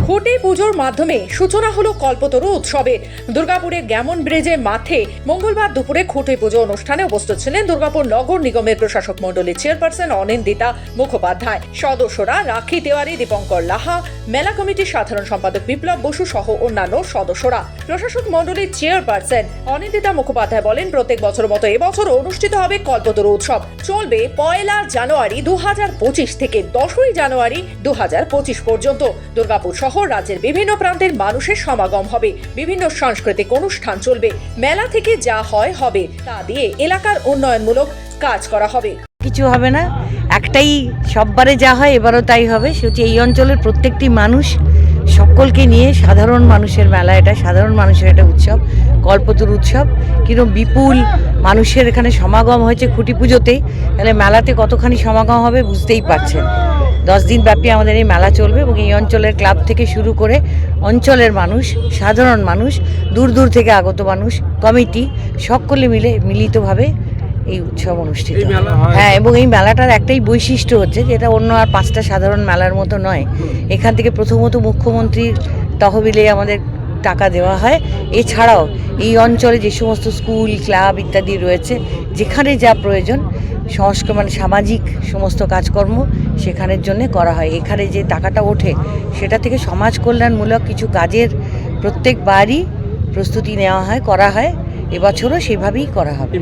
খুঁটি পুজোর মাধ্যমে সূচনা হলো কল্পতরু উৎসবের। দুর্গাপুরের গ্যামন ব্রিজের মাঠে মঙ্গলবার দুপুরে খুঁটি পুজো অনুষ্ঠানে উপস্থিত ছিলেন দুর্গাপুর নগর নিগমের প্রশাসক মণ্ডলীর চেয়ারপারসন অনিন্দিতা মুখোপাধ্যায়, সদস্যরা রাখি তেওয়ারি, দীপঙ্কর লাহা, মেলা কমিটির সাধারণ সম্পাদক বিপ্লব বসু সহ অন্যান্য সদস্যরা। প্রশাসক মণ্ডলীর চেয়ারপারসন অনিন্দিতা মুখোপাধ্যায় বলেন, প্রত্যেক বছরের মতো এবছর অনুষ্ঠিত হবে কল্পতরু উৎসব। চলবে 1 জানুয়ারি 2025 থেকে 10 জানুয়ারি 2025 পর্যন্ত। দুর্গাপুর সহ রাজ্যের বিভিন্ন প্রান্তের মানুষের সমাগম হবে, বিভিন্ন সাংস্কৃতিক অনুষ্ঠান চলবে, মেলা থেকে যা হয় হবে তা দিয়ে এলাকার উন্নয়নমূলক কাজ করা হবে। কিছু হবে না, একটাই সববারে যা হয় এবারও তাই হবে। সে হচ্ছে এই অঞ্চলের প্রত্যেকটি মানুষ সকলকে নিয়ে সাধারণ মানুষের মেলা, এটা সাধারণ মানুষের একটা উৎসব, কল্পতরু উৎসব। কিন্তু বিপুল মানুষের এখানে সমাগম হয়েছে খুঁটি পুজোতেই, তাহলে মেলাতে কতখানি সমাগম হবে বুঝতেই পারছেন। 10 দিন ব্যাপী আমাদের এই মেলা চলবে এবং এই অঞ্চলের ক্লাব থেকে শুরু করে অঞ্চলের মানুষ, সাধারণ মানুষ, দূর দূর থেকে আগত মানুষ, কমিটি সকলে মিলে মিলিতভাবে এই উৎসব অনুষ্ঠিত। হ্যাঁ, এবং এই মেলাটার একটাই বৈশিষ্ট্য হচ্ছে যে এটা অন্য আর 5টা সাধারণ মেলার মতো নয়। এখান থেকে প্রথমত মুখ্যমন্ত্রীর তহবিলে আমাদের টাকা দেওয়া হয়। এছাড়াও এই অঞ্চলে যে সমস্ত স্কুল, ক্লাব ইত্যাদি রয়েছে, যেখানে যা প্রয়োজন সামাজিক সমস্ত কাজকর্ম সেখানের জন্য করা হয়। এখানে যে টাকাটা ওঠে সেটা থেকে সমাজ কল্যাণমূলক কিছু কাজের প্রত্যেকবারই প্রস্তুতি নেওয়া হয়, করা হয়। এবছরও সেভাবেই করা হবে।